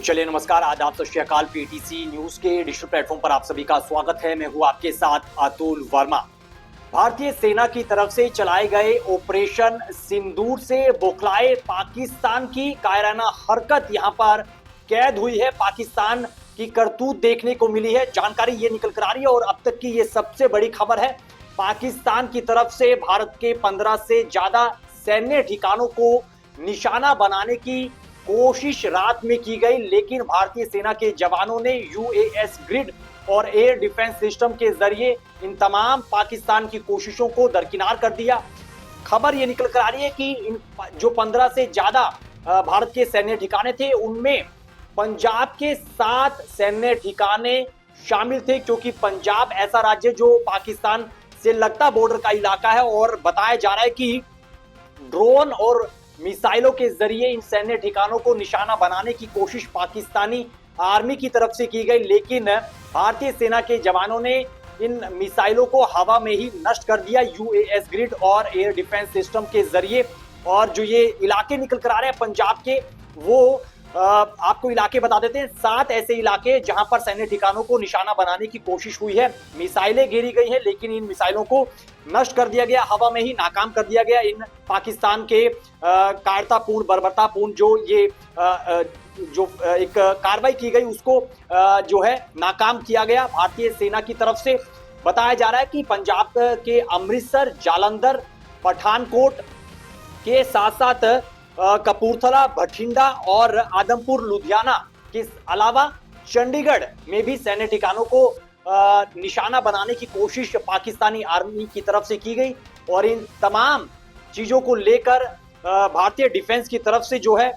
चलिए नमस्कार, आदाब, सत श्री अकाल। पीटीसी न्यूज के डिजिटल प्लेटफॉर्म पर आप सभी का स्वागत है। मैं हूं आपके साथ अतुल वर्मा। भारतीय सेना की तरफ से चलाए गए ऑपरेशन सिंदूर से बौखलाए पाकिस्तान की कायराना हरकत यहां पर कैद हुई है। पाकिस्तान की करतूत देखने को मिली है, जानकारी ये निकल कर आ रही है और अब तक की ये सबसे बड़ी खबर है। पाकिस्तान की तरफ से भारत के 15 से ज्यादा सैन्य ठिकानों को निशाना बनाने की कोशिश रात में की गई, लेकिन भारतीय सेना के जवानों ने यूएस ग्रिड और एयर डिफेंस सिस्टम के जरिए इन तमाम पाकिस्तान की कोशिशों को दरकिनार कर दिया। खबर ये निकल कर आ रही है कि इन जो 15 से ज्यादा भारत के सैन्य ठिकाने थे, उनमें पंजाब के 7 सैन्य ठिकाने शामिल थे, क्योंकि पंजाब ऐसा राज्य जो पाकिस्तान से लगता बॉर्डर का इलाका है और बताया जा रहा है कि ड्रोन और मिसाइलों के जरिए इन सैन्य ठिकानों को निशाना बनाने की कोशिश पाकिस्तानी आर्मी की तरफ से की गई, लेकिन भारतीय सेना के जवानों ने इन मिसाइलों को हवा में ही नष्ट कर दिया यूएस ग्रिड और एयर डिफेंस सिस्टम के जरिए। और जो ये इलाके निकल कर आ रहे हैं पंजाब के, वो आपको इलाके बता देते हैं। 7 ऐसे इलाके जहां पर सैन्य ठिकानों को निशाना बनाने की कोशिश हुई है, मिसाइलें घेरी गई है, लेकिन इन मिसाइलों को नष्ट कर दिया गया, हवा में ही नाकाम कर दिया गया। इन पाकिस्तान के कायरतापूर्ण, बर्बरतापूर्ण जो ये जो एक कार्रवाई की गई, उसको जो है नाकाम किया गया भारतीय सेना की तरफ से। बताया जा रहा है कि पंजाब के अमृतसर, जालंधर, पठानकोट के साथ साथ कपूरथला, बठिंडा और आदमपुर, लुधियाना के अलावा चंडीगढ़ में भी सैन्य ठिकानों को निशाना बनाने की कोशिश पाकिस्तानी आर्मी की तरफ से की गई। और इन तमाम चीजों को लेकर भारतीय डिफेंस की तरफ से जो है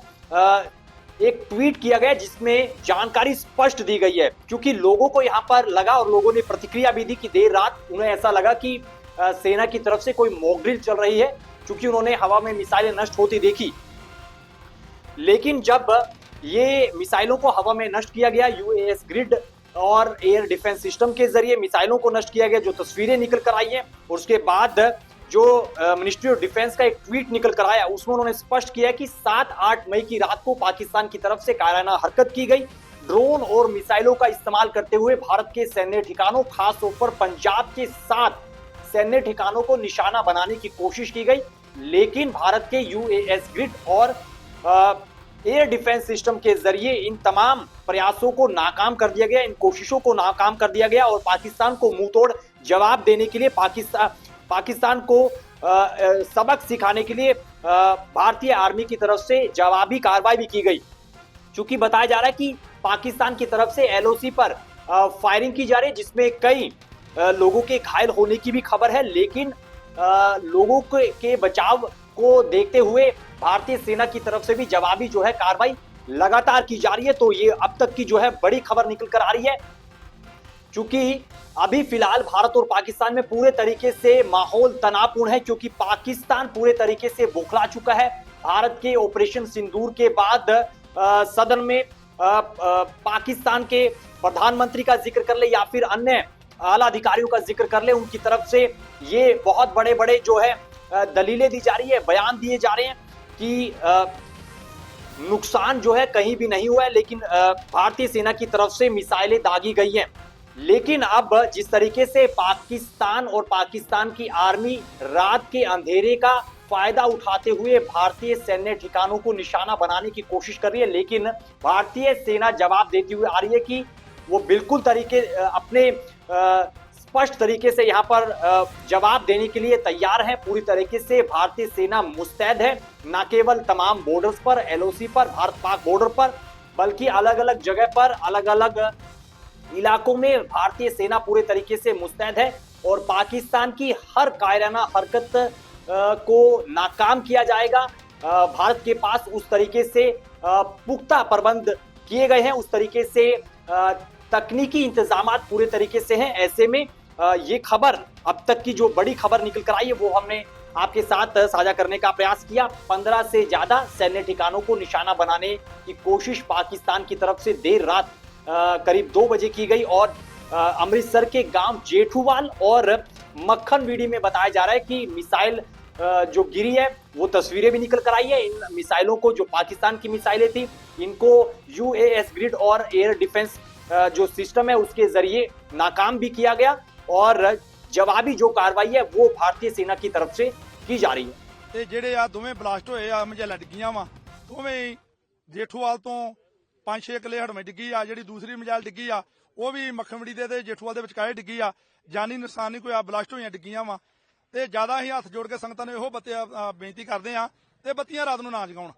एक ट्वीट किया गया, जिसमें जानकारी स्पष्ट दी गई है। क्योंकि लोगों को यहां पर लगा और लोगों ने प्रतिक्रिया भी दी कि देर रात उन्हें ऐसा लगा कि सेना की तरफ से कोई मॉक ड्रिल चल रही है, क्योंकि उन्होंने हवा में मिसाइलें नष्ट होती देखी। लेकिन जब ये मिसाइलों को हवा में नष्ट किया गया, यूएस ग्रिड और एयर डिफेंस सिस्टम के जरिए मिसाइलों को नष्ट किया गया, जो तस्वीरें निकल कर आई हैं, और उसके बाद जो मिनिस्ट्री ऑफ डिफेंस का एक ट्वीट निकल कर आया, उसमें उन्होंने स्पष्ट किया कि 7-8 मई की रात को पाकिस्तान की तरफ से कायराना हरकत की गई। ड्रोन और मिसाइलों का इस्तेमाल करते हुए भारत के सैन्य ठिकानों, खासतौर पर पंजाब के 7 सैन्य ठिकानों को निशाना बनाने की कोशिश की गई, लेकिन भारत के यूएस ग्रिड और एयर डिफेंस सिस्टम के जरिए इन तमाम प्रयासों को नाकाम कर दिया गया, इन कोशिशों को नाकाम कर दिया गया। और पाकिस्तान को मुंहतोड़ जवाब देने के लिए, पाकिस्तान को सबक सिखाने के लिए भारतीय आर्मी की तरफ से जवाबी कार्रवाई भी की गई। चूंकि बताया जा रहा है कि पाकिस्तान की तरफ से एलओसी पर फायरिंग की जा रही है, जिसमें कई लोगों के घायल होने की भी खबर है, लेकिन लोगों के बचाव को देखते हुए भारतीय सेना की तरफ से भी जवाबी जो है कार्रवाई लगातार की जा रही है। तो ये अब तक की जो है बड़ी खबर निकल कर आ रही है। क्योंकि अभी फिलहाल भारत और पाकिस्तान में पूरे तरीके से माहौल तनावपूर्ण है, क्योंकि पाकिस्तान पूरे तरीके से बौखला चुका है। भारत के ऑपरेशन सिंदूर के बाद सदन में पाकिस्तान के प्रधानमंत्री का जिक्र कर ले या फिर अन्य आला अधिकारियों का जिक्र कर ले, उनकी तरफ से ये बहुत बड़े बड़े जो है दलीलें दी जा रही है, बयान दिए जा रहे हैं कि नुकसान जो है कहीं भी नहीं हुआ है, लेकिन भारतीय सेना की तरफ से मिसाइलें दागी गई हैं। लेकिन अब जिस तरीके से पाकिस्तान और पाकिस्तान की आर्मी रात के अंधेरे का फायदा उठाते हुए भारतीय सैन्य ठिकानों को निशाना बनाने की कोशिश कर रही है, लेकिन भारतीय सेना जवाब देती हुई आ रही है कि वो बिल्कुल अपने स्पष्ट तरीके से यहाँ पर जवाब देने के लिए तैयार है। पूरी तरीके से भारतीय सेना मुस्तैद है, न केवल तमाम बॉर्डर्स पर, एलओसी पर, भारत पाक बॉर्डर पर, बल्कि अलग अलग जगह पर, अलग अलग इलाकों में भारतीय सेना पूरे तरीके से मुस्तैद है। और पाकिस्तान की हर कायराना हरकत को नाकाम किया जाएगा। भारत के पास उस तरीके से पुख्ता प्रबंध किए गए हैं, उस तरीके से तकनीकी इंतजाम पूरे तरीके से हैं। ऐसे में ये खबर, अब तक की जो बड़ी खबर निकल कर आई है, वो हमने आपके साथ साझा करने का प्रयास किया। 15 से ज्यादा सैन्य ठिकानों को निशाना बनाने की कोशिश पाकिस्तान की तरफ से देर रात करीब 2 बजे की गई और अमृतसर के गांव जेठूवाल और मक्खन वीडी में बताया जा रहा है कि मिसाइल जो गिरी है वो तस्वीरें भी निकल कर आई है। इन मिसाइलों को, जो पाकिस्तान की मिसाइलें थी, इनको यूएस ग्रिड और एयर डिफेंस जो सिस्टम है उसके जरिए नाकाम भी किया गया और जवाबी जो कार्रवाई है वो भारतीय सेना की तरफ से की जा रही है। ਤੇ ਜਿਹੜੇ ਆ ਦੋਵੇਂ ਬਲਾਸਟ ਹੋਏ ਆ ਮਜੈਲਾਂ ਡਿੱਗੀਆਂ ਵਾ ਦੋਵੇਂ ਜੇਠੂਵਾਲ ਤੋਂ 5-6 ਕਿਲੇ ਹੜਵੇਂ ਡਿੱਗੀ ਆ। ਜਿਹੜੀ ਦੂਸਰੀ ਮਜੈਲ ਡਿੱਗੀ ਆ ਉਹ ਵੀ ਮੱਖਣਵੜੀ ਦੇ ਤੇ ਜੇਠੂਵਾਲ ਦੇ ਵਿਚਕਾਏ ਡਿੱਗੀ ਆ। ਜਾਨੀ ਨੁਕਸਾਨ ਨਹੀਂ ਕੋਈ ਆ, ਬਲਾਸਟ ਹੋਈਆਂ ਡਿੱਗੀਆਂ ਵਾ। ਤੇ ਜ਼ਿਆਦਾ ਹੀ ਹੱਥ ਜੋੜ ਕੇ ਸੰਗਤਾਂ ਨੂੰ ਇਹੋ ਬੇਨਤੀ ਕਰਦੇ ਆ ਤੇ ਬੱਤੀਆਂ ਰਾਤ ਨੂੰ ਨਾ ਜਗਾਉਣ।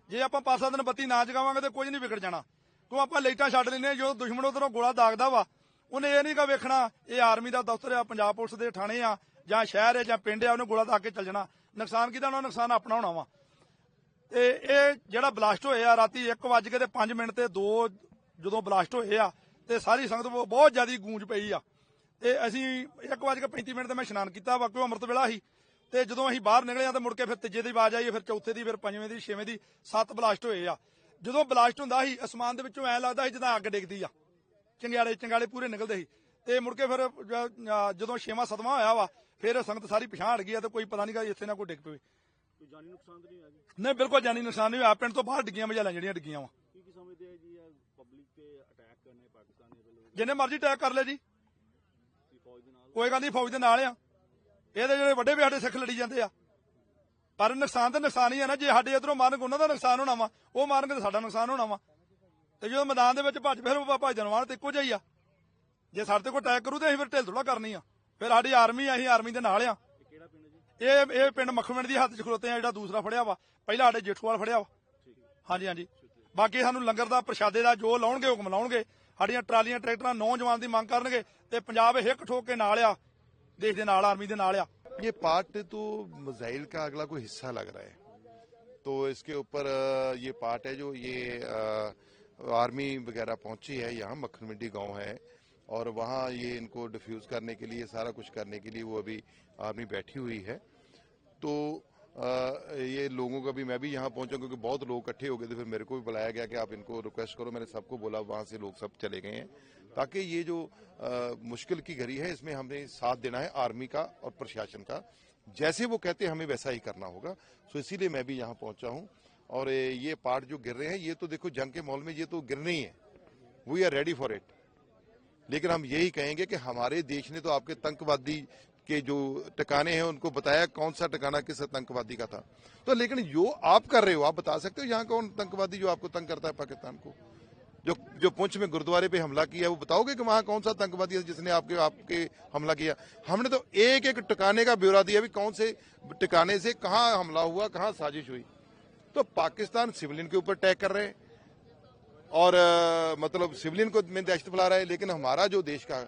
ਜੇ ਆਪਾਂ 5-7 ਦਿਨ ਬੱਤੀ ਨਾ ਜਗਾਵਾਂਗੇ ਤੇ ਕੁਝ ਨਹੀਂ ਵਿਗੜ ਜਾਣਾ, ਕਿਉਂ ਆਪਾਂ ਲਾਈਟਾਂ ਛੱਡ ਲੈਨੇ। ਜਦੋਂ ਦੁਸ਼ਮਣ ਉਧਰੋਂ ਗੋਲਾ ਦਾਗਦਾ ਵਾ ਉਹਨੇ ਇਹ ਨਹੀਂ ਗਾ ਵੇਖਣਾ ਇਹ ਆਰਮੀ ਦਾ ਦਫ਼ਤਰ ਆ, ਪੰਜਾਬ ਪੁਲਿਸ ਦੇ ਥਾਣੇ ਆ ਜਾਂ ਸ਼ਹਿਰ ਹੈ ਜਾਂ ਪਿੰਡ ਆ, ਉਹਨੇ ਗੋਲਾ ਦਾਗ ਕੇ ਚੱਲ ਜਾਣਾ। ਨੁਕਸਾਨ ਕਿਹਦਾ ਹੋਣਾ? ਨੁਕਸਾਨ ਆਪਣਾ ਹੋਣਾ ਵਾ। ਤੇ ਇਹ ਜਿਹੜਾ ਬਲਾਸਟ ਹੋਏ ਆ ਰਾਤੀ 1:05 ਤੇ 2 ਜਦੋਂ ਬਲਾਸਟ ਹੋਏ ਆ ਤੇ ਸਾਰੀ ਸੰਗਤ ਬਹੁਤ ਜ਼ਿਆਦਾ ਗੂੰਜ ਪਈ ਆ। ਤੇ ਅਸੀਂ 1:35 ਤੇ ਮੈਂ ਇਸ਼ਨਾਨ ਕੀਤਾ ਵਾ, ਕਿਉਂ ਅੰਮ੍ਰਿਤ ਵੇਲਾ ਸੀ। ਤੇ ਜਦੋਂ ਅਸੀਂ ਬਾਹਰ ਨਿਕਲੇ ਆ ਤੇ ਮੁੜ ਕੇ ਫਿਰ ਤੀਜੇ ਦੀ ਆਵਾਜ਼ ਆਈ, ਫਿਰ ਚੌਥੇ ਦੀ, ਫਿਰ ਪੰਜਵੇਂ ਦੀ, ਛੇਵੇਂ ਦੀ, 7 ਬਲਾਸਟ ਹੋਏ ਆ। ਜਦੋਂ ਬਲਾਸਟ ਹੁੰਦਾ ਸੀ ਅਸਮਾਨ ਦੇ ਵਿੱਚੋਂ ਐਂ ਲੱਗਦਾ ਸੀ ਜਿੱਦਾਂ ਅੱਗ ਡਿੱਗਦੀ ਆ, ਚੰਗਿਆੜੇ ਪੂਰੇ ਨਿਕਲਦੇ ਸੀ। ਤੇ ਮੁੜ ਕੇ ਫਿਰ ਜਦੋਂ 6ਵਾਂ 7ਵਾਂ ਹੋਇਆ ਵਾ ਫਿਰ ਸੰਗਤ ਸਾਰੀ ਪਛਾਣ ਹਟ ਗਈ ਆ ਤੇ ਕੋਈ ਪਤਾ ਨਹੀਂ ਗਾ ਇੱਥੇ ਨਾ ਕੋਈ ਡਿੱਗ ਪਵੇ। ਕੋਈ ਜਾਨੀ ਨੁਕਸਾਨ ਤਾਂ ਨਹੀਂ ਹੋਇਆ ਜੀ? ਨਹੀਂ, ਬਿਲਕੁਲ ਜਾਨੀ ਨੁਕਸਾਨ ਨਹੀਂ ਹੋਇਆ। ਪਿੰਡ ਤੋਂ ਬਾਹਰ ਡਿੱਗੀਆਂ ਮਜਾਲਾਂ ਜਿਹੜੀਆਂ ਡਿੱਗੀਆਂ ਵਾ। ਕੀ ਸਮਝਦੇ ਆ ਜੀ ਪਬਲਿਕ ਤੇ ਅਟੈਕ ਕਰਨੇ ਪਾਕਿਸਤਾਨੀ ਵੱਲੋਂ? ਜਿੰਨੇ ਮਰਜ਼ੀ ਅਟੈਕ ਕਰ ਲੈ ਜੀ, ਫੌਜ ਦੇ ਨਾਲ ਕੋਈ ਗੱਲ ਨਹੀਂ, ਫੌਜ ਦੇ ਨਾਲ ਆ। ਇਹਦੇ ਜਿਹੜੇ ਵੱਡੇ ਵੀ ਸਾਡੇ ਸਿੱਖ ਲੜੀ ਜਾਂਦੇ ਆ, ਪਰ ਨੁਕਸਾਨ ਤਾਂ ਨੁਕਸਾਨ ਹੀ ਆ ਨਾ। ਜੇ ਸਾਡੇ ਇਧਰੋਂ ਮਾਰਨਗੇ ਉਹਨਾਂ ਦਾ ਨੁਕਸਾਨ ਹੋਣਾ ਵਾ, ਉਹ ਮਾਰਨਗੇ ਤਾਂ ਸਾਡਾ ਨੁਕਸਾਨ ਹੋਣਾ ਵਾ। ਤੇ ਜਦੋਂ ਮੈਦਾਨ ਦੇ ਵਿੱਚ ਭੱਜ ਫਿਰ ਭੱਜਣ ਵਾਲਾ ਤੇ ਇੱਕੋ ਜਿਹਾ ਹੀ ਆ। ਜੇ ਸਾਡੇ ਤੇ ਕੋਈ ਅਟੈਕ ਕਰੂ ਤੇ ਅਸੀਂ ਫਿਰ ਢਿੱਲ ਥੋੜਾ ਕਰਨੀ ਆ। ਫਿਰ ਸਾਡੀ ਆਰਮੀ ਆ, ਅਸੀਂ ਆਰਮੀ ਦੇ ਨਾਲ ਆ। ਕਿਹੜਾ ਪਿੰਡ ਜੀ? ਇਹ ਪਿੰਡ ਮੱਖਣਵਿੰਡ ਦੀ ਹੱਥ 'ਚ ਖਲੋਤੇ ਆ। ਜਿਹੜਾ ਦੂਸਰਾ ਫੜਿਆ ਵਾ ਪਹਿਲਾਂ ਸਾਡੇ ਜੇਠੂਵਾਲ ਫੜਿਆ ਵਾ। ਹਾਂਜੀ। ਬਾਕੀ ਸਾਨੂੰ ਲੰਗਰ ਦਾ ਪ੍ਰਸ਼ਾਦੇ ਦਾ ਜੋ ਲਾਉਣਗੇ ਹੁਕਮ ਲਾਉਣਗੇ। ਸਾਡੀਆਂ ਟਰਾਲੀਆਂ ਟਰੈਕਟਰਾਂ ਨੌਜਵਾਨ ਦੀ ਮੰਗ ਕਰਨਗੇ ਤੇ ਪੰਜਾਬ ਹਿੱਕ ਠੋਕ ਕੇ ਨਾਲ ਆ, ਦੇਸ਼ ਦੇ ਨਾਲ, ਆਰਮੀ ਦੇ ਨਾਲ आ। ये पार्ट तो मिसाइल का अगला कोई हिस्सा लग रहा है, तो इसके ऊपर ये पार्ट है जो ये आर्मी वगैरह पहुंची है यहाँ मक्खनमंडी गांव है और वहाँ ये इनको डिफ्यूज करने के लिए, सारा कुछ करने के लिए वो अभी आर्मी बैठी हुई है। तो ये लोगों का भी, मैं भी यहाँ पहुंचा क्योंकि बहुत लोग इकट्ठे हो गए थे। फिर मेरे को भी बुलाया गया कि आप इनको रिक्वेस्ट करो। मैंने सबको बोला, वहाँ से लोग सब चले गए हैं ताकि ये जो मुश्किल की घड़ी है इसमें हमें साथ देना है आर्मी का और प्रशासन का। जैसे वो कहते हैं हमें वैसा ही करना होगा। सो इसीलिए मैं भी यहाँ पहुंचा हूँ। और ये पार्ट जो गिर रहे हैं ये तो देखो जंग के माहौल में ये तो गिरने ही है, we are ready for it. लेकिन हम यही कहेंगे कि हमारे देश ने तो आपके आतंकवादी के जो ठिकाने हैं उनको बताया कौन सा ठिकाना किस आतंकवादी का था। तो लेकिन जो आप कर रहे हो, आप बता सकते हो यहाँ कौन आतंकवादी जो आपको तंग करता है पाकिस्तान को? जो पुंछ में गुरुद्वारे पे हमला किया वो बताओगे कि वहां कौन सा आतंकवादी है जिसने आपके हमला किया? हमने तो एक एक ठिकाने का ब्यौरा दिया, भी कौन से ठिकाने से कहां हमला हुआ, कहां साजिश हुई। तो पाकिस्तान सिविलियन के ऊपर अटैक कर रहे हैं और मतलब सिविलियन को में दहशत फैला रहा है। लेकिन हमारा जो देश का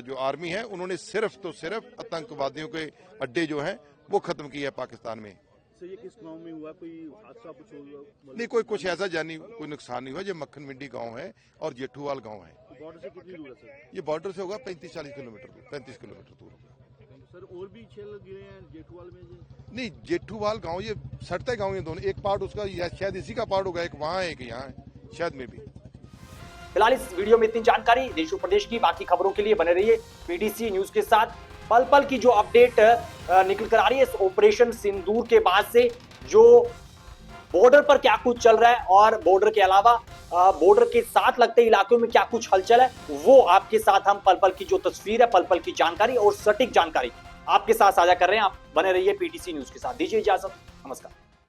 जो आर्मी है उन्होंने सिर्फ तो सिर्फ आतंकवादियों के अड्डे जो हैं वो खत्म किए हैं पाकिस्तान में। सर ये किस गांव में हुआ? कोई हादसा कुछ हुआ? नहीं, कोई कुछ ऐसा जानी कोई नुकसान नहीं हुआ। ये मक्खनमंडी गांव है और जेठूवाल गांव है। बॉर्डर से कितनी दूर है सर? ये बॉर्डर से होगा 35-40 किलोमीटर दूर, 35 किलोमीटर दूर होगा। सर और भी छेल गिरे हैं जेठूवाल में जी? नहीं, जेठूवाल गांव ये सटते गांव, ये दोनों, एक पार्ट उसका शायद इसी का पार्ट होगा, एक वहाँ है, एक यहाँ है, शायद में भी। फिलहाल इस वीडियो में इतनी जानकारी। देश और प्रदेश की बाकी खबरों के लिए बने रहिए पीटीसी न्यूज के साथ। पल पल की जो अपडेट निकल कर आ रही है इस ऑपरेशन सिंदूर के बाद से, जो बॉर्डर पर क्या कुछ चल रहा है और बॉर्डर के अलावा बॉर्डर के साथ लगते इलाकों में क्या कुछ हलचल है, वो आपके साथ हम पल पल की जो तस्वीर है, पल पल की जानकारी और सटीक जानकारी आपके साथ साझा कर रहे हैं। आप बने रहिए पीटीसी न्यूज के साथ। दीजिए इजाजत, नमस्कार।